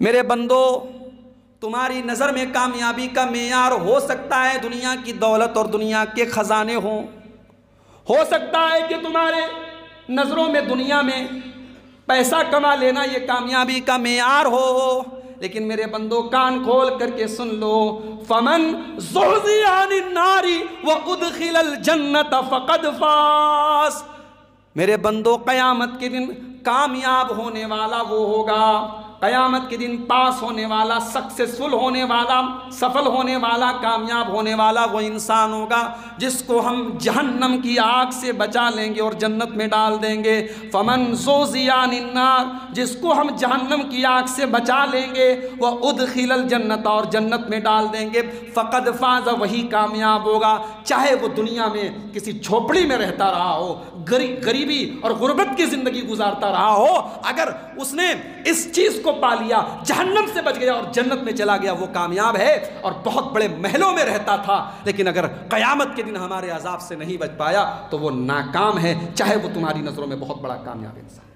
میرے بندو، تمہاری نظر میں کامیابی کا معیار ہو سکتا ہے دنیا کی دولت اور دنیا کے خزانے ہوں، ہو سکتا ہے کہ تمہارے نظروں میں دنیا میں پیسہ کما لینا یہ کامیابی کا معیار ہو، لیکن میرے بندو کان کھول کر کے سن لو، فمن زحزح عن النار وادخل الجنت فقد فاز۔ میرے بندو قیامت کے دن کامیاب ہونے والا وہ ہوگا، قیامت کے دن پاس ہونے والا، سکسیسفل ہونے والا، سفل ہونے والا، کامیاب ہونے والا وہ انسان ہوگا جس کو ہم جہنم کی آگ سے بچا لیں گے اور جنت میں ڈال دیں گے۔ فمن زحزح عن النار، جس کو ہم جہنم کی آگ سے بچا لیں گے، وادخل الجنت، اور جنت میں ڈال دیں گے، فقد فاز، وہی کامیاب ہوگا، چاہے وہ دنیا میں کسی جھوپڑی میں رہتا رہا ہو، غریبی اور غربت کی زندگی گزارتا رہا ہو، اگر اس نے اس چیز کو پا لیا، جہنم سے بچ گیا اور جنت میں چلا گیا، وہ کامیاب ہے اور بہت بڑے محلوں میں رہتا تھا، لیکن اگر قیامت کے دن ہمارے عذاب سے نہیں بچ پایا تو وہ ناکام ہے، چاہے وہ تمہاری نظروں میں بہت بڑا کامیاب انسان۔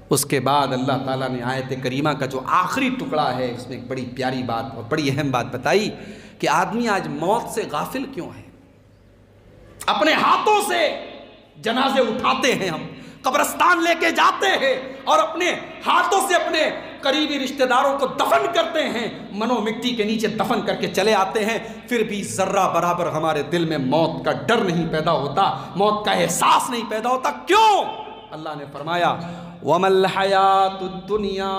اس کے بعد اللہ تعالیٰ نے آیت کریمہ کا جو آخری ٹکڑا ہے اس میں ایک بڑی پیاری بات اور بڑی اہم بات بتائی کہ آدمی آج موت سے غافل کیوں ہے۔ اپنے ہاتھوں سے جنازے اٹھاتے ہیں، ہم قبرستان لے کے جاتے ہیں اور اپنے ہاتھوں سے اپنے قریبی رشتہ داروں کو دفن کرتے ہیں، منو مٹی کے نیچے دفن کر کے چلے آتے ہیں، پھر بھی ذرہ برابر ہمارے دل میں موت کا ڈر نہیں پیدا ہوتا، موت کا احساس نہیں پیدا ہوتا۔ کیوں؟ اللہ نے فرمایا وَمَا الْحَيَاةُ الدُّنْيَا،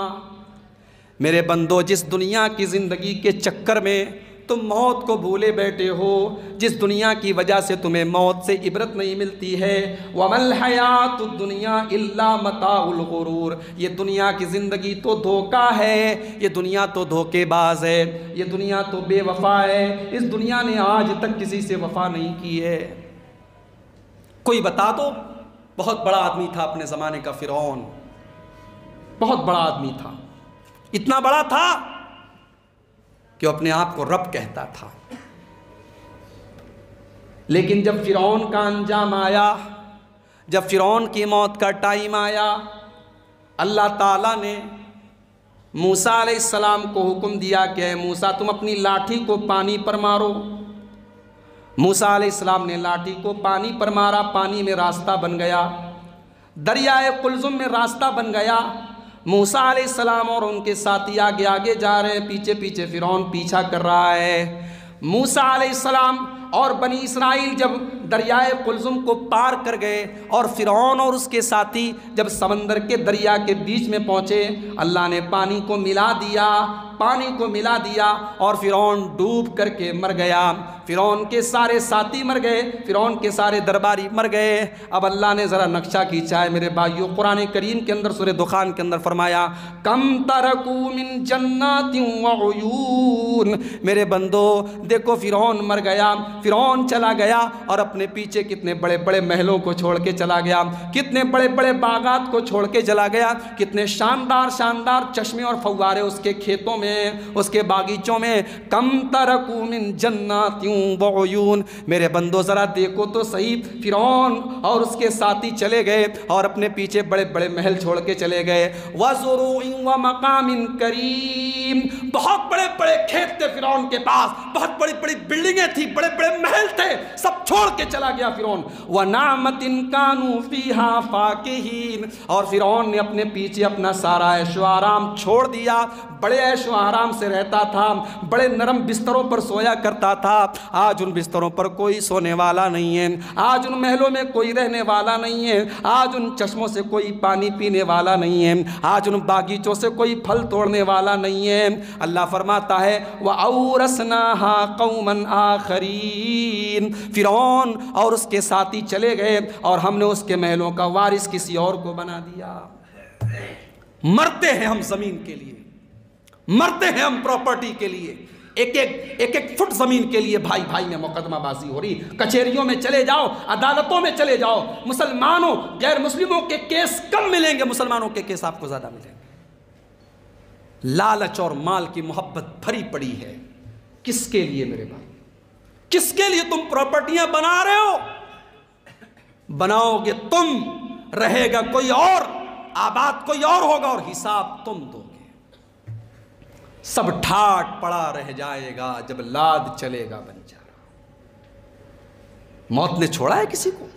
میرے بندو جس دنیا کی زندگی کے چکر میں تم موت کو بھولے بیٹھے ہو، جس دنیا کی وجہ سے تمہیں موت سے عبرت نہیں ملتی ہے، وَمَا الْحَيَاةُ الدُّنْيَا إِلَّا مَتَاعُ الْغُرُورِ، یہ دنیا کی زندگی تو دھوکہ ہے، یہ دنیا تو دھوکے باز ہے، یہ دنیا تو بے وفا ہے، اس دنیا نے آج تک کسی سے وفا نہیں کی ہے۔ کوئی بتا دو، بہت بڑا آدمی تھا اپنے زمانے کا فرعون، بہت بڑا آدمی تھا، اتنا بڑا تھا کہ وہ اپنے آپ کو رب کہتا تھا، لیکن جب فرعون کا انجام آیا، جب فرعون کی موت کا ٹائم آیا، اللہ تعالیٰ نے موسیٰ علیہ السلام کو حکم دیا کہ اے موسیٰ تم اپنی لاٹھی کو پانی پر مارو۔ موسیٰ علیہ السلام نے لاٹھی کو پانی پر مارا، پانی میں راستہ بن گیا، دریائے قلزم میں راستہ بن گیا۔ موسیٰ علیہ السلام اور ان کے ساتھی آگے آگے جا رہے ہیں، پیچھے پیچھے فرعون پیچھا کر رہا ہے۔ موسیٰ علیہ السلام اور بنی اسرائیل جب دریائے قلزم کو پار کر گئے اور فرعون اور اس کے ساتھی جب سمندر کے دریا کے بیچ میں پہنچے، اللہ نے پانی کو ملا دیا، پانی کو ملا دیا اور فرعون ڈوب کر کے مر گیا، فرعون کے سارے ساتھی مر گئے، فرعون کے سارے درباری مر گئے۔ اب اللہ نے ذرا نقشہ کھینچا ہے میرے بھائیو، قرآن کریم کے اندر سورہ دخان کے اندر فرمایا کم ترکو من جنات وعیون، میرے بندو دیکھو فرعون مر گیا، فرعون چلا گیا اور اپنے پیچھے کتنے بڑے بڑے محلوں کو چھوڑ کے چلا گیا، کتنے بڑے بڑے باغات کو چھوڑ کے چلا گیا، کتنے شاندار شاندار چشمے اور فوارے اس کے کھیتوں میں، اس کے باغیچوں میں۔ کم ترکو من جنات وعیون، میرے بندو ذرا دیکھو تو صحیح، فرعون اور اس کے ساتھی چلے گئے اور اپنے پیچھے بڑے بڑے محل چھوڑ کے چلے گئے، وَزُرُوعٍ وَمَقَامٍ کَرِيمٍ، بہت بڑے بڑے کھیت تھے فرعون کے پاس، بہت بڑی بڑی بلڈنگیں تھی، بڑے بڑے محل تھے، سب چھوڑ کے چلا گیا فرعون۔ وَنَعْمَةٍ كَانُوا فِيهَا فَاكِهِينَ، اور فرعون نے اپنے پیچھے اپنا سارا عیش و آرام چھوڑ دیا، بڑے عیش و آرام سے رہتا تھا، بڑے نرم بستروں پر سویا کرتا تھا۔ آج ان بستروں پر کوئی سونے والا نہیں ہے، آج ان محلوں میں کوئی رہنے والا نہیں ہے، آج ان چشموں سے کوئی پانی پینے والا نہیں ہے، آج ان باغیچوں سے کوئی پھل توڑنے والا نہیں ہے۔ اللہ فرماتا ہے وَأَوْرَثْنَاهَا قَوْمًا آخَرِينَ، فرعون اور اس کے ساتھی چلے گئے اور ہم نے اس کے محلوں کا وارث کسی اور کو بنا دیا۔ مرتے ہیں ہم زمین کے لیے، مرتے ہیں ہم پراپرٹی کے لیے، ایک ایک فٹ زمین کے لیے بھائی بھائی میں مقدمہ بازی ہو رہی، کچہریوں میں چلے جاؤ، عدالتوں میں چلے جاؤ، مسلمانوں غیر مسلموں کے کیس کم ملیں گے، مسلمانوں کے کیس آپ کو زیادہ ملیں گے۔ لالچ اور مال کی محبت بھری پڑی ہے، کس کے لیے میرے بھائی، کس کے لیے تم پراپرٹیاں بنا رہے ہو؟ بناؤ گے تم، رہے گا کوئی اور، آباد کوئی اور ہوگا اور حساب تم دو گے. سب ٹھاٹ پڑا رہ جائے گا جب لاد چلے گا بنجارا. موت نے چھوڑا ہے کسی کو؟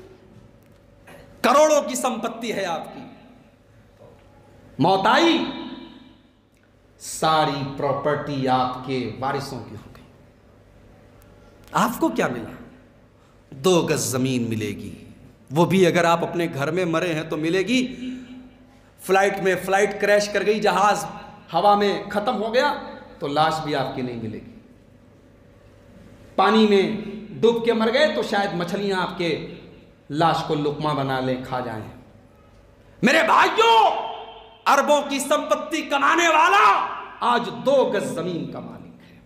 کروڑوں کی سمپتی ہے آپ کی، موت آئی، ساری پراپرٹی آپ کے وارثوں کی ہو گئی. آپ کو کیا ملا؟ 2 گز زمین ملے گی، وہ بھی اگر آپ اپنے گھر میں مرے ہیں تو ملے گی. فلائٹ کریش کر گئی، جہاز ہوا میں ختم ہو گیا تو لاش بھی آپ کی نہیں ملے گی. پانی میں ڈوب کے مر گئے تو شاید مچھلیاں آپ کے لاش کو لقمہ بنا لیں، کھا جائیں. میرے بھائیوں، اربوں کی سمپتی کمانے والا آج 2 گز زمین کا مالک ہے.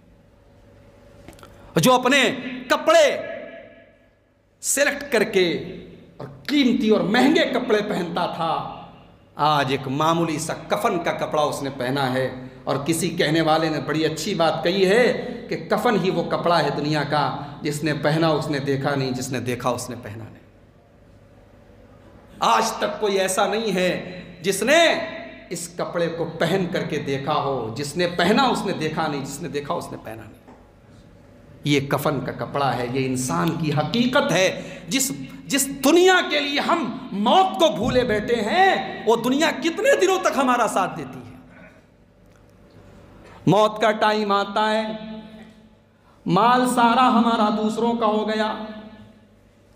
جو اپنے کپڑے سلیکٹ کر کے اور قیمتی اور مہنگے کپڑے پہنتا تھا، آج ایک معمولی سا کفن کا کپڑا اس نے پہنا ہے. اور کسی کہنے والے نے بڑی اچھی بات کہی ہے کہ کفن ہی وہ کپڑا ہے دنیا کا جس نے پہنا اس نے دیکھا نہیں، جس نے دیکھا اس نے پہنا نہیں. آج تک کوئی ایسا نہیں ہے جس نے اس کپڑے کو پہن کر کے دیکھا ہو. جس نے پہنا اس نے دیکھا نہیں، جس نے دیکھا اس نے پہنا نہیں. یہ کفن کا کپڑا ہے، یہ انسان کی حقیقت ہے. جس دنیا کے لیے ہم موت کو بھولے بیٹھے ہیں، وہ دنیا کتنے دنوں تک ہمارا ساتھ دیتی ہے؟ موت کا ٹائم آتا ہے، مال سارا ہمارا دوسروں کا ہو گیا،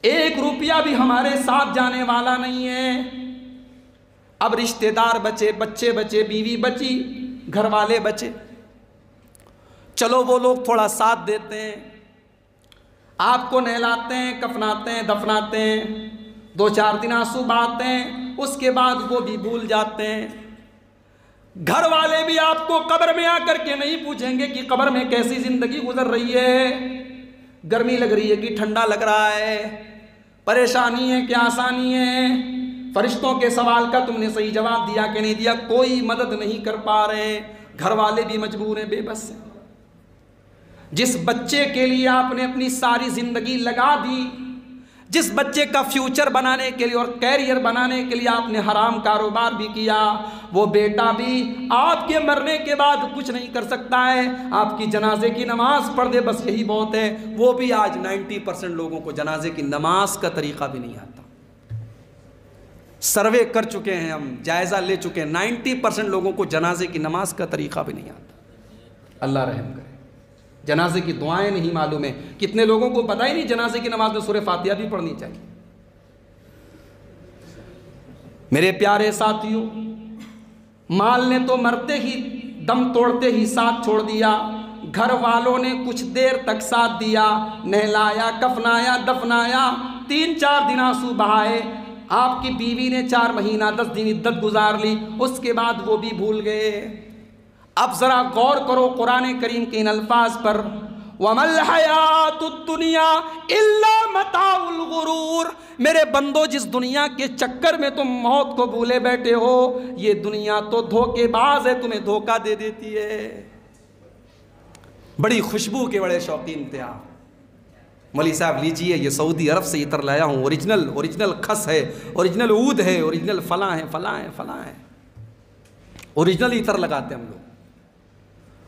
1 روپیہ بھی ہمارے ساتھ جانے والا نہیں ہے. اب رشتہ دار بچے، بچے بچے، بیوی بچی، گھر والے بچے. چلو وہ لوگ تھوڑا ساتھ دیتے ہیں، آپ کو نہلاتے ہیں، کفناتے ہیں، دفناتے ہیں، 2-4 دن آنسو بہاتے ہیں، اس کے بعد وہ بھی بھول جاتے ہیں. گھر والے بھی آپ کو قبر میں آ کر کے نہیں پوچھیں گے کہ قبر میں کیسی زندگی گزر رہی ہے، گرمی لگ رہی ہے کہ ٹھنڈا لگ رہا ہے، پریشانی ہے کہ آسانی ہے، فرشتوں کے سوال کا تم نے صحیح جواب دیا کہ نہیں دیا. کوئی مدد نہیں کر پا رہے، گھر والے بھی مجبور ہیں، بے بس ہیں. جس بچے کے لیے آپ نے اپنی ساری زندگی لگا دی، جس بچے کا فیوچر بنانے کے لیے اور کیریئر بنانے کے لیے آپ نے حرام کاروبار بھی کیا، وہ بیٹا بھی آپ کے مرنے کے بعد کچھ نہیں کر سکتا ہے. آپ کی جنازے کی نماز پڑھ دے بس یہی بہت ہے. وہ بھی آج 90% لوگوں کو جنازے کی نماز کا طریقہ بھی نہیں آتا. سروے کر چکے ہیں ہم، جائزہ لے چکے ہیں، 90% لوگوں کو جنازے کی نماز کا طریقہ بھی نہیں آتا. اللہ رحم کرے. جنازے کی دعائیں نہیں معلوم ہے. کتنے لوگوں کو پتہ ہی نہیں جنازے کی نماز میں سورہ فاتحہ بھی پڑھنی چاہیے. میرے پیارے ساتھیوں، مال نے تو مرتے ہی، دم توڑتے ہی ساتھ چھوڑ دیا. گھر والوں نے کچھ دیر تک ساتھ دیا، نہلایا، کفنایا، دفنایا، 3-4 دن آنسو بہائے. آپ کی بیوی نے 4 مہینہ 10 دن عدت گزار لی، اس کے بعد وہ بھی بھول گئے. اب ذرا غور کرو قرآن کریم کے ان الفاظ پر، وَمَا الْحَيَاةُ الدُّنْيَا إِلَّا مَتَاعُ الْغُرُورِ. میرے بندو، جس دنیا کے چکر میں تم موت کو بھولے بیٹھے ہو، یہ دنیا تو دھوکے باز ہے، تمہیں دھوکہ دے دیتی ہے. بڑی خوشبو کے بڑے شوقین تھے آپ. مولوی صاحب لیجئے، یہ سعودی عرب سے عطر لایا ہوں، اوریجنل خس ہے، اوریجنل عود ہے، اوریجنل فلاں ہے، فلاں ہے، فلاں ہے. اوریجنل عطر لگاتے ہم لوگ،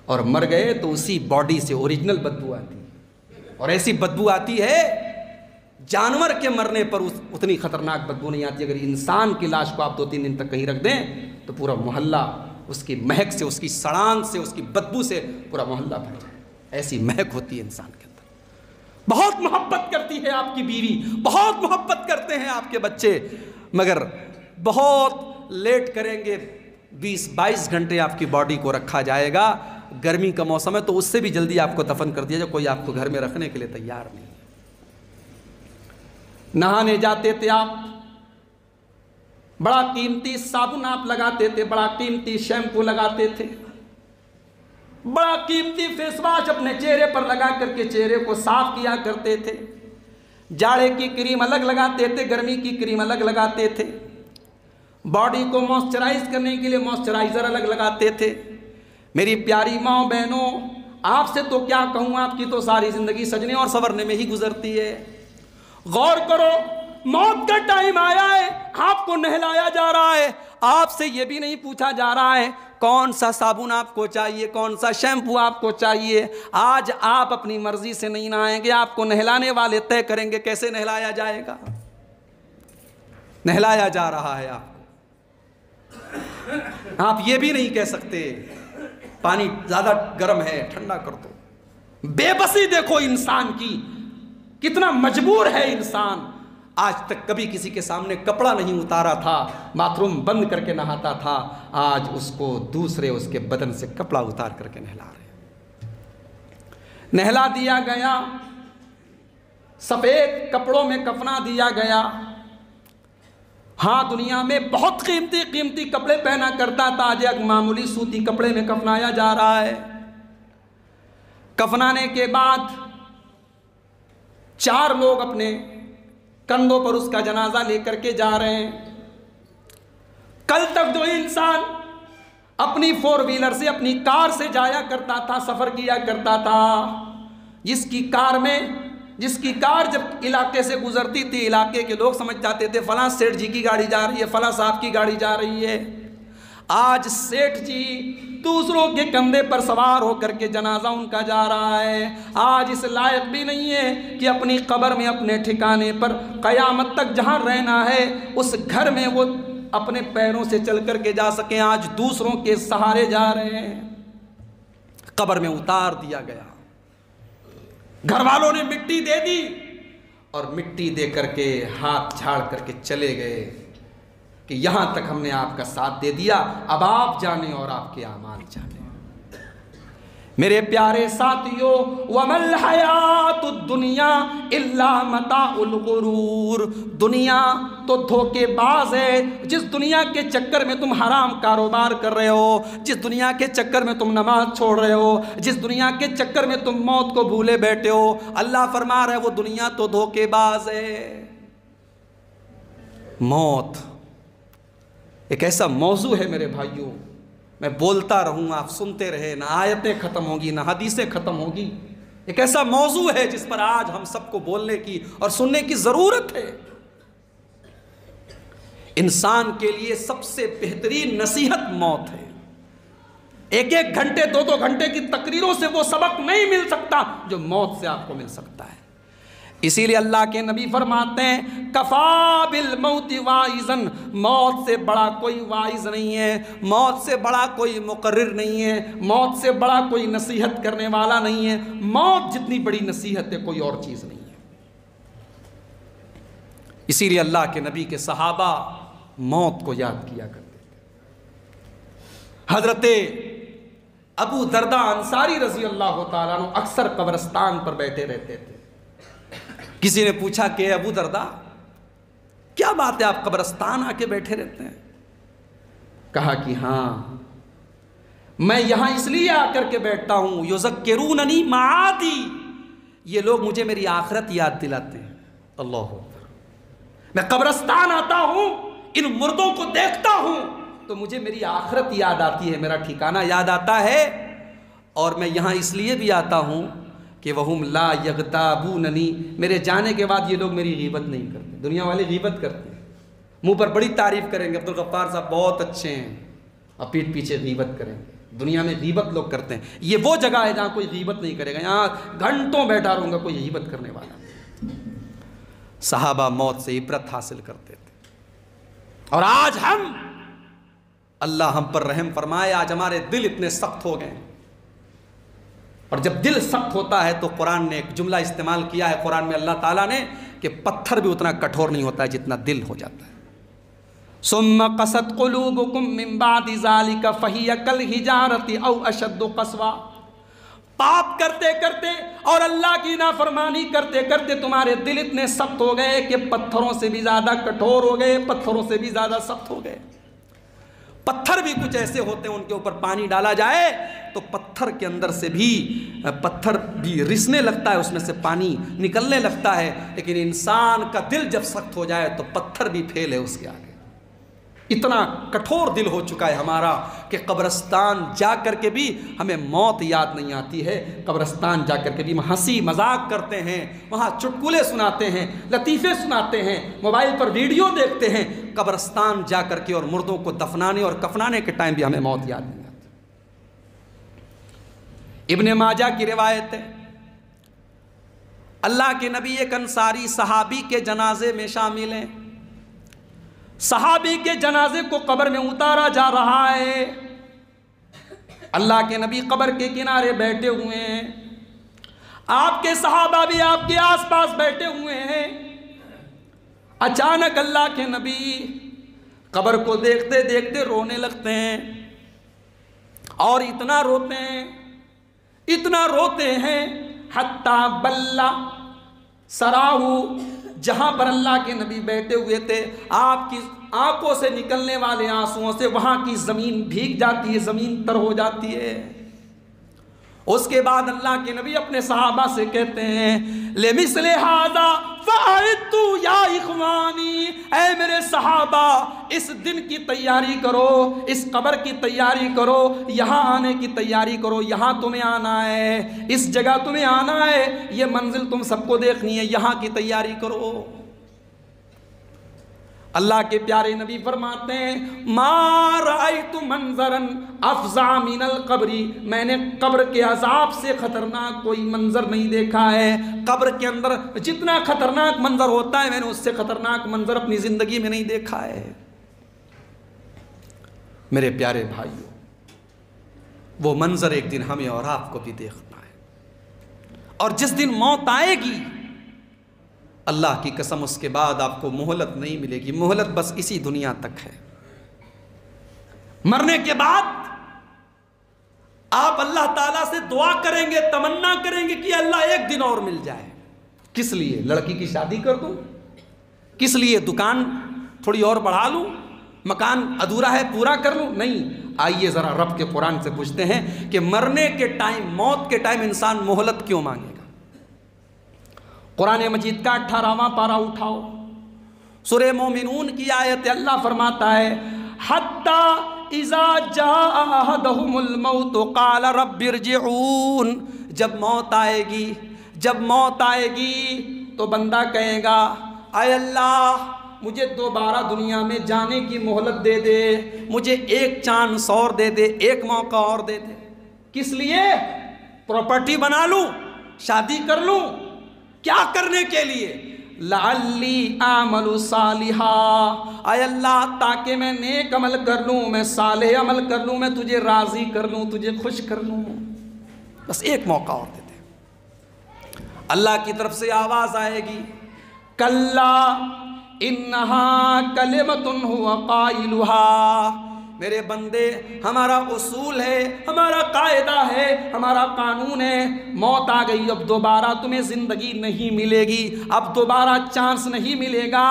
اور مر گئے تو اسی باڈی سے اوریجنل بدبو آتی ہے. اور ایسی بدبو آتی ہے جانور کے مرنے پر اتنی خطرناک بدبو نہیں آتی. اگر انسان کی لاش کو آپ 2-3 دن تک کہیں رکھ دیں تو پورا محلہ اس کی مہک سے، اس کی سڑان سے، اس کی بدبو سے پورا محلہ بھر جائے. ایسی مہک ہوتی ہے انسان کے اندر. بہت محبت کرتی ہے آپ کی بیوی، بہت محبت کرتے ہیں آپ کے بچے، مگر بہت لیٹ کریں گے. 20-22 گھنٹے آپ کی باڈی کو رکھا جائے گا. گرمی کا موسم ہے تو اس سے بھی جلدی آپ کو دفن کر دیا جائے. کوئی آپ کو گھر میں رکھنے کے لیے تیار نہیں. نہانے جاتے تھے آپ، بڑا قیمتی صابن آپ لگاتے تھے، بڑا قیمتی شیمپو لگاتے تھے، بڑا قیمتی فیس واش اپنے چہرے پر لگا کر کے چہرے کو صاف کیا کرتے تھے. جاڑے کی کریم الگ لگاتے تھے، گرمی کی کریم الگ لگاتے تھے. باڈی کو موئسچرائز کرنے کے لیے موئسچرائزر الگ لگاتے تھے. میری پیاری ماں بہنوں، آپ سے تو کیا کہوں، آپ کی تو ساری زندگی سجنے اور سنورنے میں ہی گزرتی ہے. غور کرو، موت کا ٹائم آیا ہے، آپ کو نہلایا جا رہا ہے، آپ سے یہ بھی نہیں پوچھا جا رہا ہے کون سا صابن آپ کو چاہیے، کون سا شیمپو آپ کو چاہیے۔ آج آپ اپنی مرضی سے نہیں نہائیں گے، آپ کو نہلانے والے طے کریں گے کیسے نہلایا جائے گا۔ نہلایا جا رہا ہے آپ کو، آپ یہ بھی نہیں کہہ سکتے پانی زیادہ گرم ہے ٹھنڈا کر دو۔ بے بسی دیکھو انسان کی، کتنا مجبور ہے انسان۔ آج تک کبھی کسی کے سامنے کپڑا نہیں اتارا تھا، باتھ روم بند کر کے نہاتا تھا، آج اس کو دوسرے اس کے بدن سے کپڑا اتار کر کے نہلا رہے ہیں۔ نہلا دیا گیا، سفید کپڑوں میں کفنا دیا گیا۔ ہاں دنیا میں بہت قیمتی کپڑے پہنا کرتا تھا، آج ایک معمولی سوتی کپڑے میں کفنایا جا رہا ہے۔ کفنانے کے بعد 4 لوگ اپنے کندھوں پر اس کا جنازہ لے کر کے جا رہے ہیں۔ کل تک جو انسان اپنی 4 ویلر سے، اپنی کار سے جایا کرتا تھا، سفر کیا کرتا تھا، جس کی کار جب علاقے سے گزرتی تھی، علاقے کے لوگ سمجھ جاتے تھے فلاں سیٹھ جی کی گاڑی جا رہی ہے، فلاں صاحب کی گاڑی جا رہی ہے۔ آج سیٹھ جی دوسروں کے کندھے پر سوار ہو کر کے جنازہ ان کا جا رہا ہے۔ آج اس لائق بھی نہیں ہے کہ اپنی قبر میں، اپنے ٹھکانے پر قیامت تک جہاں رہنا ہے اس گھر میں وہ اپنے پیروں سے چل کر کے جا سکیں، آج دوسروں کے سہارے جا رہے ہیں۔ قبر میں اتار دیا گیا، گھر والوں نے مٹی دے دی اور مٹی دے کر کے ہاتھ جھاڑ کر کے چلے گئے کہ یہاں تک ہم نے آپ کا ساتھ دے دیا، اب آپ جانیں اور آپ کے اعمال جانیں۔ میرے پیارے ساتھیو، وَمَا الْحَيَاةُ الدُّنْيَا إِلَّا مَتَاعُ الْغُرُورِ، دنیا تو دھوکے باز ہے۔ جس دنیا کے چکر میں تم حرام کاروبار کر رہے ہو، جس دنیا کے چکر میں تم نماز چھوڑ رہے ہو، جس دنیا کے چکر میں تم موت کو بھولے بیٹھے ہو، اللہ فرما رہا ہے وہ دنیا تو دھوکے باز ہے۔ موت ایک ایسا موضوع ہے میرے بھائیوں، میں بولتا رہوں آپ سنتے رہے، نہ آیتیں ختم ہوگی نہ حدیثیں ختم ہوگی۔ ایک ایسا موضوع ہے جس پر آج ہم سب کو بولنے کی اور سننے کی ضرورت ہے۔ انسان کے لیے سب سے بہترین نصیحت موت ہے۔ 1 گھنٹے 2 گھنٹے کی تقریروں سے وہ سبق نہیں مل سکتا جو موت سے آپ کو مل سکتا ہے۔ اسی لیے اللہ کے نبی فرماتے ہیں کفا بالموت واعظن، موت سے بڑا کوئی واعظ نہیں ہے، موت سے بڑا کوئی مقرر نہیں ہے، موت سے بڑا کوئی نصیحت کرنے والا نہیں ہے۔ موت جتنی بڑی نصیحت ہے کوئی اور چیز نہیں ہے۔ اسی لیے اللہ کے نبی کے صحابہ موت کو یاد کیا کرتے تھے۔ حضرت ابو درداء انصاری رضی اللہ تعالیٰ عنہ اکثر قبرستان پر بیٹھے رہتے تھے۔ کسی نے پوچھا کہ ابو درداء کیا بات ہے آپ قبرستان آ کے بیٹھے رہتے ہیں؟ کہا کہ ہاں میں یہاں اس لیے آ کر کے بیٹھتا ہوں، یذکروننی معادی، یہ لوگ مجھے میری آخرت یاد دلاتے ہیں۔ اللہ اکبر، میں قبرستان آتا ہوں، ان مردوں کو دیکھتا ہوں تو مجھے میری آخرت یاد آتی ہے، میرا ٹھکانہ یاد آتا ہے، اور میں یہاں اس لیے بھی آتا ہوں کہ وہم لا یغتابوننی، میرے جانے کے بعد یہ لوگ میری غیبت نہیں کرتے۔ دنیا والے غیبت کرتے ہیں، منہ پر بڑی تعریف کریں گے عبدالغفار صاحب بہت اچھے ہیں، اور پیٹھ پیچھے غیبت کریں گے۔ دنیا میں غیبت لوگ کرتے ہیں، یہ وہ جگہ ہے جہاں کوئی غیبت نہیں کرے گا، یہاں گھنٹوں بیٹھا رہوں گا کوئی غیبت کرنے والا نہیں۔ صحابہ موت سے عبرت حاصل کرتے تھے، اور آج ہم، اللہ ہم پر رحم فرمائے، آج ہمارے دل اتنے سخت ہو گئے۔ اور جب دل سخت ہوتا ہے تو قرآن نے ایک جملہ استعمال کیا ہے قرآن میں اللہ تعالیٰ نے کہ پتھر بھی اتنا کٹھور نہیں ہوتا ہے جتنا دل ہو جاتا ہے۔ ثم قست قلوبکم من بعد ذلک فہی کالحجارۃ او اشد قسوا، پاپ کرتے کرتے اور اللہ کی نافرمانی کرتے کرتے تمہارے دل اتنے سخت ہو گئے کہ پتھروں سے بھی زیادہ کٹھور ہو گئے، پتھروں سے بھی زیادہ سخت ہو گئے۔ پتھر بھی کچھ ایسے ہوتے ہیں ان کے اوپر پانی ڈالا جائے تو پتھر کے اندر سے بھی پتھر بھی رسنے لگتا ہے، اس میں سے پانی نکلنے لگتا ہے، لیکن انسان کا دل جب سخت ہو جائے تو پتھر بھی پھیل ہے اس کے آگے۔ اتنا کٹھور دل ہو چکا ہے ہمارا کہ قبرستان جا کر کے بھی ہمیں موت یاد نہیں آتی ہے. قبرستان جا کر کے بھی ہم ہنسی مذاق کرتے ہیں، وہاں چٹکلے سناتے ہیں، لطیفے سناتے ہیں، موبائل پر ویڈیو دیکھتے ہیں. قبرستان جا کر کے اور مردوں کو دفنانے اور کفنانے کے ٹائم بھی ہمیں موت یاد نہیں آتی. ابن ماجہ کی روایت ہے، اللہ کے نبی ایک انصاری صحابی کے جنازے میں شامل ہیں. صحابی کے جنازے کو قبر میں اتارا جا رہا ہے. اللہ کے نبی قبر کے کنارے بیٹھے ہوئے ہیں، آپ کے صحابہ بھی آپ کے آس پاس بیٹھے ہوئے ہیں. اچانک اللہ کے نبی قبر کو دیکھتے دیکھتے رونے لگتے ہیں، اور اتنا روتے ہیں حتی بلّا سراہو، جہاں پر اللہ کے نبی بیٹھے ہوئے تھے آپ کی آنکھوں سے نکلنے والے آنسوؤں سے وہاں کی زمین بھیگ جاتی ہے، زمین تر ہو جاتی ہے. اس کے بعد اللہ کے نبی اپنے صحابہ سے کہتے ہیں لِمِثْلِ هَذَا فَأَعِدُّوا يَا إِخْوَانِي، اے میرے صحابہ اس دن کی تیاری کرو، اس قبر کی تیاری کرو، یہاں آنے کی تیاری کرو. یہاں تمہیں آنا ہے، اس جگہ تمہیں آنا ہے، یہ منزل تم سب کو دیکھنی ہے، یہاں کی تیاری کرو. اللہ کے پیارے نبی فرماتے ہیں ما رأیت منظرا افظع من القبر، میں نے قبر کے عذاب سے خطرناک کوئی منظر نہیں دیکھا ہے. قبر کے اندر جتنا خطرناک منظر ہوتا ہے میں نے اس سے خطرناک منظر اپنی زندگی میں نہیں دیکھا ہے. میرے پیارے بھائیو، وہ منظر ایک دن ہمیں اور آپ کو بھی دیکھنا ہے. اور جس دن موت آئے گی اللہ کی قسم اس کے بعد آپ کو مہلت نہیں ملے گی. مہلت بس اسی دنیا تک ہے. مرنے کے بعد آپ اللہ تعالیٰ سے دعا کریں گے، تمنا کریں گے کہ اللہ ایک دن اور مل جائے. کس لیے؟ لڑکی کی شادی کر دوں؟ کس لیے دکان تھوڑی اور بڑھا لوں؟ مکان ادھورا ہے پورا کر لوں؟ نہیں. آئیے ذرا رب کے قرآن سے پوچھتے ہیں کہ مرنے کے ٹائم، موت کے ٹائم انسان مہلت کیوں مانگے گا؟ قرآن مجید کا 18واں پارہ اٹھاؤ، سورہ مومنون کی آیت. اللہ فرماتا ہے حتی اذا جاء احدهم الموت قال رب ارجعون، جب موت آئے گی تو بندہ کہے گا اے اللہ مجھے دوبارہ دنیا میں جانے کی مہلت دے دے، مجھے ایک چانس اور دے دے، ایک موقع اور دے دے. کس لیے؟ پراپرٹی بنا لوں، شادی کر لوں؟ کیا کرنے کے لیے؟ لعلی اعمل صالحا، اے اللہ تاکہ میں نیک عمل کر لوں، میں صالح عمل کر لوں، میں تجھے راضی کر لوں، تجھے خوش کر لوں. بس ایک موقع اور دے دے. اللہ کی طرف سے آواز آئے گی کلا انہا کلمۃ ھو قائلھا. میرے بندے، ہمارا اصول ہے، ہمارا قاعدہ ہے، ہمارا قانون ہے، موت آ گئی اب دوبارہ تمہیں زندگی نہیں ملے گی، اب دوبارہ چانس نہیں ملے گا.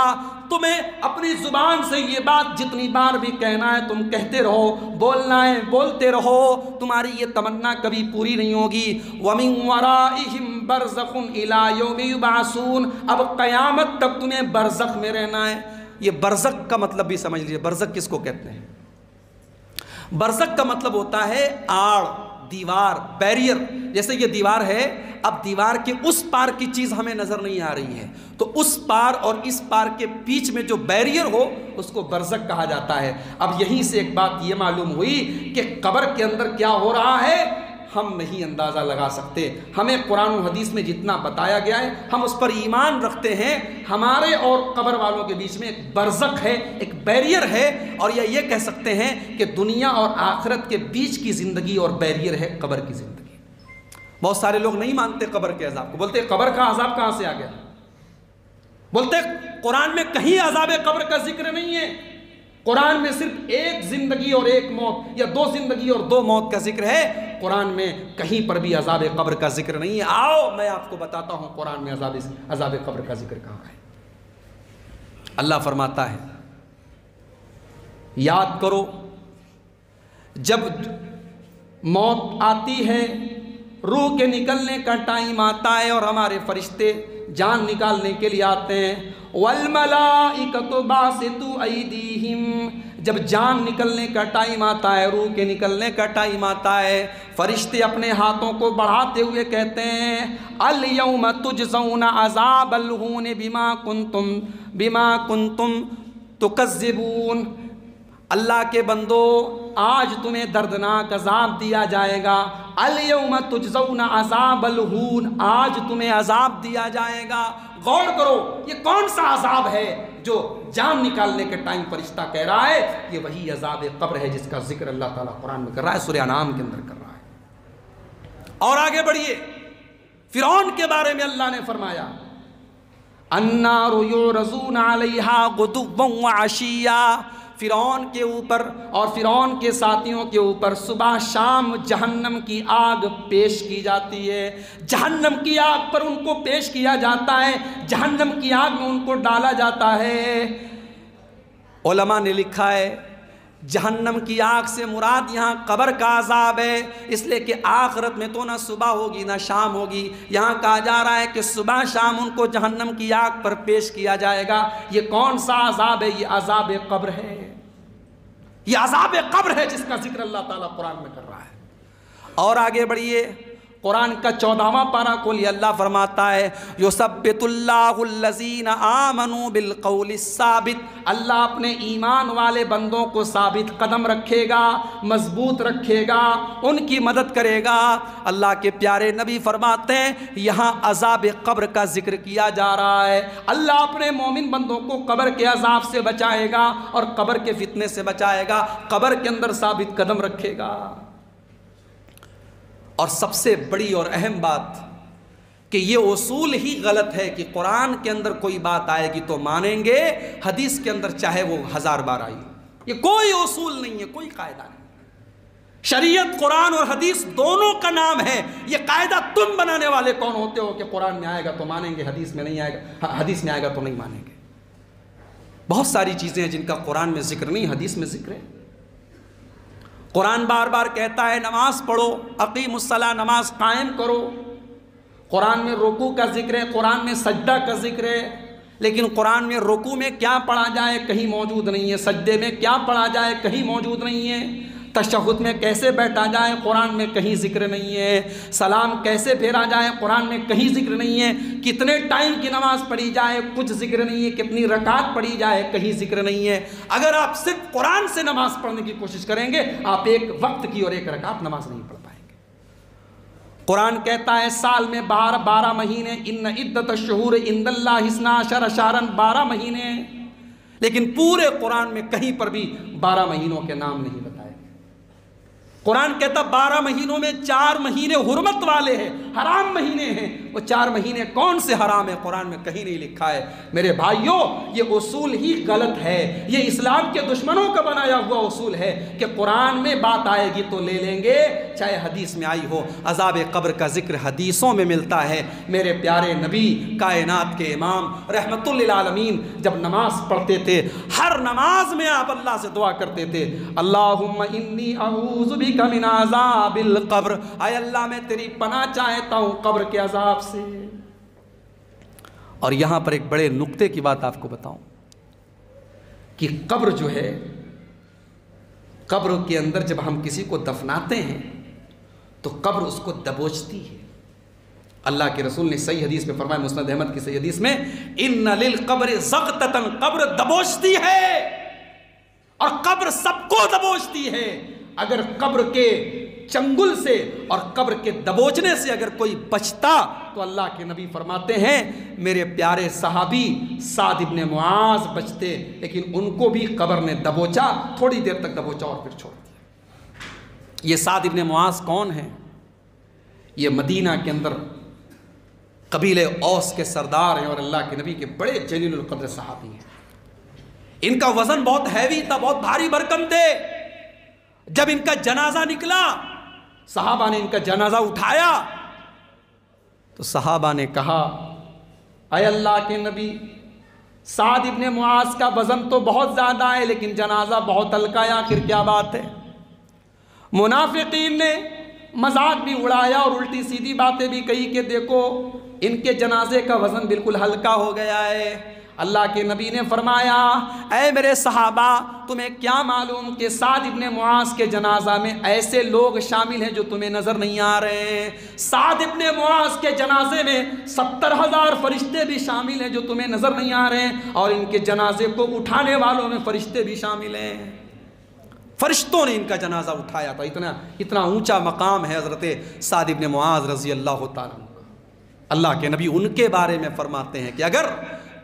تمہیں اپنی زبان سے یہ بات جتنی بار بھی کہنا ہے تم کہتے رہو، بولنا ہے بولتے رہو، تمہاری یہ تمنا کبھی پوری نہیں ہوگی. وَمِن وَرَائِهِمْ بَرْزَخٌ إِلَىٰ يَوْمِ يُبْعَثُونَ، اب قیامت تک تمہیں برزخ میں رہنا ہے. یہ برزخ کا مطلب بھی سمجھ لیجیے. برزخ کس کو کہتے ہیں؟ برزخ کا مطلب ہوتا ہے آڑ، دیوار، بیریئر. جیسے یہ دیوار ہے، اب دیوار کے اس پار کی چیز ہمیں نظر نہیں آ رہی ہے، تو اس پار اور اس پار کے بیچ میں جو بیریئر ہو اس کو برزخ کہا جاتا ہے. اب یہیں سے ایک بات یہ معلوم ہوئی کہ قبر کے اندر کیا ہو رہا ہے ہم نہیں اندازہ لگا سکتے. ہمیں قرآن و حدیث میں جتنا بتایا گیا ہے ہم اس پر ایمان رکھتے ہیں. ہمارے اور قبر والوں کے بیچ میں ایک برزخ ہے، ایک بیریئر ہے، اور یہ کہہ سکتے ہیں کہ دنیا اور آخرت کے بیچ کی زندگی اور بیریئر ہے قبر کی زندگی. بہت سارے لوگ نہیں مانتے قبر کے عذاب کو، بولتے قبر کا عذاب کہاں سے آ گیا، بولتے قرآن میں کہیں عذاب قبر کا ذکر نہیں ہے. قرآن میں صرف ایک زندگی اور ایک موت، یا دو زندگی اور دو موت کا ذکر ہے. قرآن میں کہیں پر بھی عذاب قبر کا ذکر نہیں ہے. آؤ میں آپ کو بتاتا ہوں قرآن میں عذاب قبر کا ذکر کہاں ہے. اللہ فرماتا ہے یاد کرو جب موت آتی ہے، روح کے نکلنے کا ٹائم آتا ہے اور ہمارے فرشتے جان نکالنے کے لیے آتے ہیں. وَالْمَلَائِكَةُ بَاسِطُو أَيْدِيهِمْ، جب جان نکلنے کا ٹائم آتا ہے، روح کے نکلنے کا ٹائم آتا ہے، فرشتے اپنے ہاتھوں کو بڑھاتے ہوئے کہتے ہیں الیوم تجزون عذاب الہون بما کنتم تکذبون، اللہ کے بندو آج تمہیں دردناک عذاب دیا جائے گا، الیوم تجزون عذاب الہون، آج تمہیں عذاب دیا جائے گا۔ غور کرو یہ کون سا عذاب ہے جو جان نکالنے کے ٹائم فرشتہ کہہ رہا ہے؟ یہ وہی عذاب قبر ہے جس کا ذکر اللہ تعالیٰ قرآن میں کر رہا ہے، سورہ انعام کے اندر کر رہا ہے۔ اور آگے بڑھیے، فرعون کے بارے میں اللہ نے فرمایا النار یعرضون علیہا غدوا وعشیا، فرعون کے اوپر اور فرعون کے ساتھیوں کے اوپر صبح شام جہنم کی آگ پیش کی جاتی ہے، جہنم کی آگ پر ان کو پیش کیا جاتا ہے، جہنم کی آگ میں ان کو ڈالا جاتا ہے۔ علماء نے لکھا ہے جہنم کی آگ سے مراد یہاں قبر کا عذاب ہے، اس لیے کہ آخرت میں تو نہ صبح ہوگی نہ شام ہوگی، یہاں کہا جا رہا ہے کہ صبح شام ان کو جہنم کی آگ پر پیش کیا جائے گا۔ یہ کون سا عذاب ہے؟ یہ عذاب قبر ہے، یہ عذاب قبر ہے جس کا ذکر اللہ تعالیٰ قرآن میں کر رہا ہے۔ اور آگے بڑھیے، قرآن کا 14واں پارہ کھولیے، اللہ فرماتا ہے یثبت اللہ الذین آمنوا بالقول الثابت، اللہ اپنے ایمان والے بندوں کو ثابت قدم رکھے گا، مضبوط رکھے گا، ان کی مدد کرے گا۔ اللہ کے پیارے نبی فرماتے ہیں یہاں عذاب قبر کا ذکر کیا جا رہا ہے، اللہ اپنے مومن بندوں کو قبر کے عذاب سے بچائے گا اور قبر کے فتنے سے بچائے گا، قبر کے اندر ثابت قدم رکھے گا۔ اور سب سے بڑی اور اہم بات کہ یہ اصول ہی غلط ہے کہ قرآن کے اندر کوئی بات آئے گی تو مانیں گے، حدیث کے اندر چاہے وہ 1000 بار آئی، یہ کوئی اصول نہیں ہے، کوئی قاعدہ نہیں۔ شریعت قرآن اور حدیث دونوں کا نام ہے، یہ قاعدہ تم بنانے والے کون ہوتے ہو کہ قرآن میں آئے گا تو مانیں گے، حدیث میں نہیں آئے گا، حدیث میں آئے گا تو نہیں مانیں گے۔ بہت ساری چیزیں ہیں جن کا قرآن میں ذکر نہیں، حدیث میں ذکر ہے۔ قرآن بار بار کہتا ہے نماز پڑھو، اقیم الصلاۃ، نماز قائم کرو۔ قرآن میں رکوع کا ذکر ہے، قرآن میں سجدہ کا ذکر ہے، لیکن قرآن میں رکوع میں کیا پڑھا جائے کہیں موجود نہیں ہے، سجدے میں کیا پڑھا جائے کہیں موجود نہیں ہے، تشہد میں کیسے بیٹھا جائے قرآن میں کہیں ذکر نہیں ہے، سلام کیسے پھیرا جائے قرآن میں کہیں ذکر نہیں ہے، کتنے ٹائم کی نماز پڑھی جائے کچھ ذکر نہیں ہے، کتنی رکعت پڑھی جائے کہیں ذکر نہیں ہے۔ اگر آپ صرف قرآن سے نماز پڑھنے کی کوشش کریں گے آپ ایک وقت کی اور ایک رکعت نماز نہیں پڑھ پائیں گے۔ قرآن کہتا ہے سال میں 12 مہینے، ان عدت الشہور عند اللہ 12 شہرا، 12 مہینے، لیکن پورے قرآن میں کہیں پر بھی 12 مہینوں کے نام نہیں بتائے۔ قرآن کہتا 12 مہینوں میں 4 مہینے حرمت والے ہیں، حرام مہینے ہیں، وہ 4 مہینے کون سے حرام ہیں قرآن میں کہیں نہیں لکھا ہے۔ میرے بھائیوں یہ اصول ہی غلط ہے، یہ اسلام کے دشمنوں کا بنایا ہوا اصول ہے کہ قرآن میں بات آئے گی تو لے لیں گے چاہے حدیث میں آئی ہو۔ عذاب قبر کا ذکر حدیثوں میں ملتا ہے۔ میرے پیارے نبی کائنات کے امام رحمت للعالمین جب نماز پڑھتے تھے ہر نماز میں آپ اللہ سے دعا کرتے تھے اللہم انی اعوذ بک من عذاب القبر، اے اللہ میں تیری پناہ چاہتا ہوں قبر کے عذاب سے۔ اور یہاں پر ایک بڑے نقطے کی بات آپ کو بتاؤں کہ قبر جو ہے، قبر کے اندر جب ہم کسی کو دفناتے ہیں تو قبر اس کو دبوچتی ہے۔ اللہ کے رسول نے صحیح حدیث میں فرمایا، مسند احمد کی صحیح حدیث میں، ان للقبر زغتۃ، قبر دبوچتی ہے اور قبر سب کو دبوچتی ہے۔ اگر قبر کے چنگل سے اور قبر کے دبوچنے سے اگر کوئی بچتا تو اللہ کے نبی فرماتے ہیں میرے پیارے صحابی سعد ابن معاذ بچتے، لیکن ان کو بھی قبر نے دبوچا، تھوڑی دیر تک دبوچا اور پھر چھوڑ دیا۔ یہ سعد ابن معاذ کون ہیں؟ یہ مدینہ کے اندر قبیلے اوس کے سردار ہیں اور اللہ کے نبی کے بڑے جلیل القدر صحابی ہیں۔ ان کا وزن بہت ہیوی تھا، بہت بھاری بھرکم تھے۔ جب ان کا جنازہ نکلا صحابہ نے ان کا جنازہ اٹھایا تو صحابہ نے کہا اے اللہ کے نبی سعد ابن معاذ کا وزن تو بہت زیادہ ہے لیکن جنازہ بہت ہلکا ہے، آخر کیا بات ہے؟ منافقین نے مذاق بھی اڑایا اور الٹی سیدھی باتیں بھی کہی کہ دیکھو ان کے جنازے کا وزن بالکل ہلکا ہو گیا ہے۔ اللہ کے نبی نے فرمایا اے میرے صحابہ تمہیں کیا معلوم کہ سعد ابن معاذ کے جنازہ میں ایسے لوگ شامل ہیں جو تمہیں نظر نہیں آ رہے ہیں. سعد ابن معاذ کے جنازے میں 70,000 فرشتے بھی شامل ہیں جو تمہیں نظر نہیں آ رہے ہیں, اور ان کے جنازے کو اٹھانے والوں میں فرشتے بھی شامل ہیں. فرشتوں نے ان کا جنازہ اٹھایا تھا. اتنا اونچا مقام ہے حضرت سعد ابن معاذ رضی اللہ تعالیٰ عنہ. اللہ کے نبی ان کے بارے میں فرماتے ہیں کہ اگر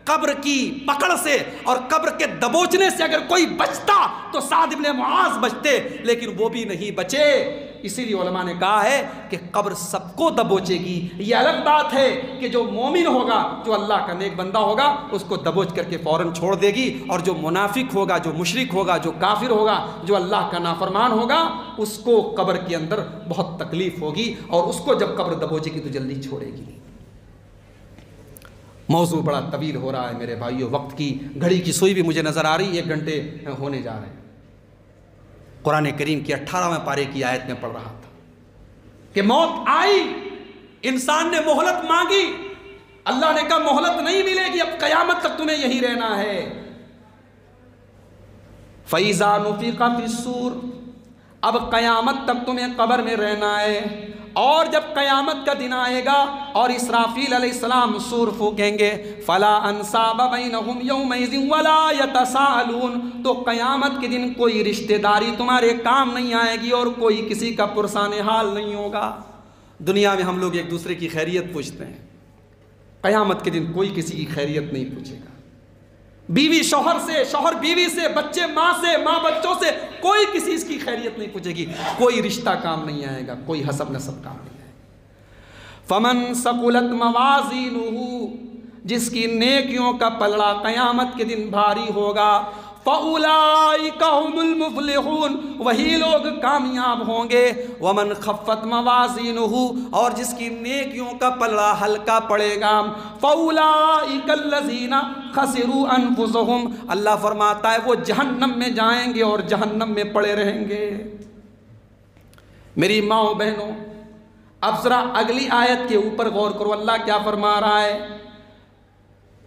قبر کی پکڑ سے اور قبر کے دبوچنے سے اگر کوئی بچتا تو سعد ابن معاذ بچتے, لیکن وہ بھی نہیں بچے. اسی لیے علماء نے کہا ہے کہ قبر سب کو دبوچے گی. یہ الگ بات ہے کہ جو مومن ہوگا, جو اللہ کا نیک بندہ ہوگا, اس کو دبوچ کر کے فوراً چھوڑ دے گی, اور جو منافق ہوگا, جو مشرک ہوگا, جو کافر ہوگا, جو اللہ کا نافرمان ہوگا, اس کو قبر کے اندر بہت تکلیف ہوگی, اور اس کو جب قبر دبوچے گی تو جلدی چھوڑے گی. موضوع بڑا طویل ہو رہا ہے میرے بھائیو. وقت کی گھڑی کی سوئی بھی مجھے نظر آ رہی, 1 گھنٹے ہونے جا رہے ہیں. قرآن کریم کی 18ویں پارے کی آیت میں پڑھ رہا تھا کہ موت آئی, انسان نے مہلت مانگی, اللہ نے کہا مہلت نہیں ملے گی, اب قیامت تک تمہیں یہی رہنا ہے. فَإِذَا نُفِخَ فِي الصُّورِ, اب قیامت تک تمہیں قبر میں رہنا ہے. اور جب قیامت کا دن آئے گا اور اسرافیل علیہ السلام سور پھونکیں گے, فَلَا أَنْسَابَ بَيْنَهُمْ يَوْمَئِذٍ وَلَا يَتَسَاءَلُونَ, تو قیامت کے دن کوئی رشتہ داری تمہارے کام نہیں آئے گی اور کوئی کسی کا پرسان حال نہیں ہوگا. دنیا میں ہم لوگ ایک دوسرے کی خیریت پوچھتے ہیں, قیامت کے دن کوئی کسی کی خیریت نہیں پوچھے گا. بیوی شوہر سے, شوہر بیوی سے, بچے ماں سے, ماں بچوں سے, کوئی کسی اس کی خیریت نہیں پوچھے گی. کوئی رشتہ کام نہیں آئے گا, کوئی حسب نسب کام نہیں آئے گا. فَمَن ثَقُلَتْ مَوَازِينُهُ, جس کی نیکیوں کا پلڑا قیامت کے دن بھاری ہوگا, فَأُولَئِكَ هُمُ الْمُفْلِحُونَ, وہی لوگ کامیاب ہوں گے. وَمَنْ خَفَّتْ مَوَازِينُهُ, اور جس کی نیکیوں کا پلڑا ہلکا پڑے گا, فَأُولَئِكَ الَّذِينَ خَسِرُوا أَنفُسَهُمْ, اللہ فرماتا ہے وہ جہنم میں جائیں گے اور جہنم میں پڑے رہیں گے. میری ماں و بہنوں, اب ذرا اگلی آیت کے اوپر غور کرو. اللہ کیا فرما رہا ہے؟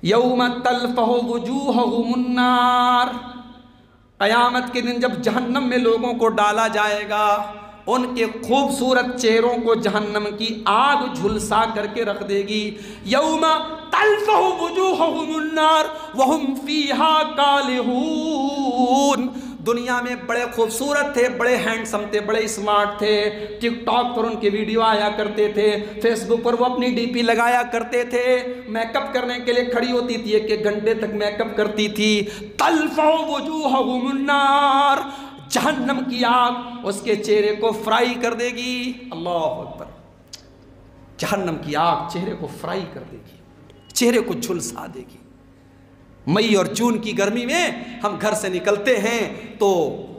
یوم تلفح وجوہہم النار, قیامت کے دن جب جہنم میں لوگوں کو ڈالا جائے گا, ان کے خوبصورت چہروں کو جہنم کی آگ جھلسا کر کے رکھ دے گی. یوم تلفح وجوہہم النار وہم فیہا کالہون, دنیا میں بڑے خوبصورت تھے, بڑے ہینڈسم تھے, بڑے اسمارٹ تھے. ٹک ٹاک پر ان کے ویڈیو آیا کرتے تھے, فیس بک پر وہ اپنی ڈی پی لگایا کرتے تھے, میک اپ کرنے کے لیے کھڑی ہوتی تھی, 1 گھنٹے تک میک اپ کرتی تھی. تلفح وجوہہم النار, جہنم کی آگ اس کے چہرے کو فرائی کر دے گی. اللہ اکبر, جہنم کی آگ چہرے کو فرائی کر دے گی, چہرے کو جھلسا دے گی. مئی اور جون کی گرمی میں ہم گھر سے نکلتے ہیں تو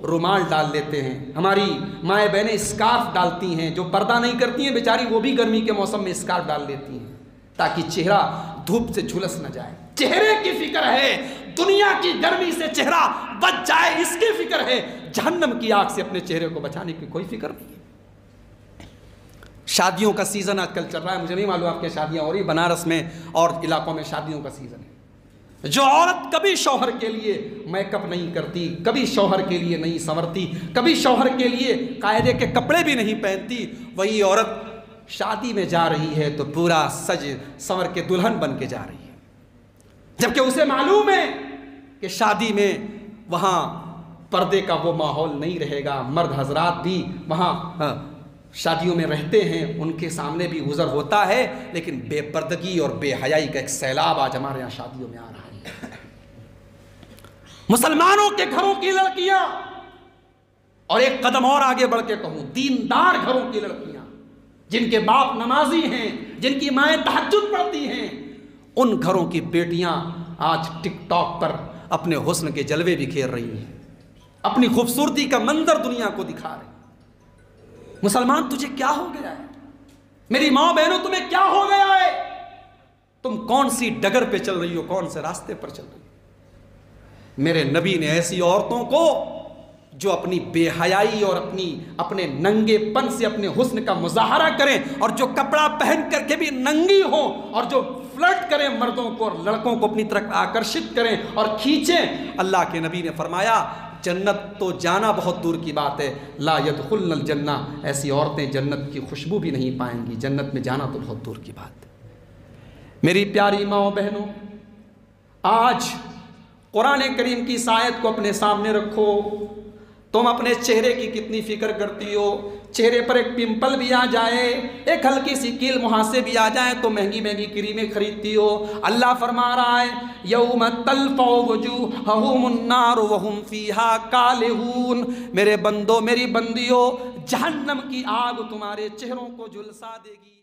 رومال ڈال لیتے ہیں, ہماری مائیں بہنیں اسکارف ڈالتی ہیں, جو پردہ نہیں کرتی ہیں بیچاری وہ بھی گرمی کے موسم میں اسکارف ڈال لیتی ہیں تاکہ چہرہ دھوپ سے جھلس نہ جائے. چہرے کی فکر ہے, دنیا کی گرمی سے چہرہ بچ جائے اس کی فکر ہے, جہنم کی آگ سے اپنے چہرے کو بچانے کی کوئی فکر نہیں. شادیوں کا سیزن آج کل چل رہا ہے, مجھے نہیں معلوم آپ کے شادیاں ہو رہی, بنارس میں اور علاقوں میں شادیوں کا سیزن ہے. جو عورت کبھی شوہر کے لیے میک اپ نہیں کرتی, کبھی شوہر کے لیے نہیں سنورتی, کبھی شوہر کے لیے قاعدے کے کپڑے بھی نہیں پہنتی, وہی عورت شادی میں جا رہی ہے تو پورا سج سنور کے دلہن بن کے جا رہی ہے, جبکہ اسے معلوم ہے کہ شادی میں وہاں پردے کا وہ ماحول نہیں رہے گا. مرد حضرات بھی وہاں شادیوں میں رہتے ہیں, ان کے سامنے بھی گزر ہوتا ہے, لیکن بے پردگی اور بے حیائی کا ایک سیلاب آج ہمارے یہاں شادیوں میں آ رہا ہے. مسلمانوں کے گھروں کی لڑکیاں, اور ایک قدم اور آگے بڑھ کے کہوں, دیندار گھروں کی لڑکیاں, جن کے باپ نمازی ہیں, جن کی مائیں تہجد پڑھتی ہیں, ان گھروں کی بیٹیاں آج ٹک ٹاک پر اپنے حسن کے جلوے بکھیر رہی ہیں, اپنی خوبصورتی کا منظر دنیا کو دکھا رہی. مسلمان تجھے کیا ہو گیا ہے؟ میری ماں بہنوں تمہیں کیا ہو گیا ہے؟ تم کون سی ڈگر پہ چل رہی ہو, کون سے راستے پر چل رہی ہو؟ میرے نبی نے ایسی عورتوں کو جو اپنی بے حیائی اور اپنے ننگے پن سے اپنے حسن کا مظاہرہ کریں, اور جو کپڑا پہن کر کے بھی ننگی ہوں, اور جو فلرٹ کریں مردوں کو اور لڑکوں کو اپنی طرف آکرشت کریں اور کھینچیں۔ اللہ کے نبی نے فرمایا جنت تو جانا بہت دور کی بات ہے، لا يدخلن الجنہ، ایسی عورتیں جنت کی خوشبو بھی نہیں پائیں گی، جنت میں جانا تو بہت دور کی بات ہے۔ میری پیاری ماں بہنوں، آج قرآن کریم کی اس آیت کو اپنے سامنے رکھو۔ تم اپنے چہرے کی کتنی فکر کرتی ہو، چہرے پر ایک پمپل بھی آ جائے، ایک ہلکی سی کیل مہاسے بھی آ جائیں تو مہنگی مہنگی کریمیں خریدتی ہو۔ اللہ فرما رہا ہے یوم تلفع وجوہہم النار وہم فیہا کالہون، میرے بندو میری بندیو، جہنم کی آگ تمہارے چہروں کو جھلسا دے گی۔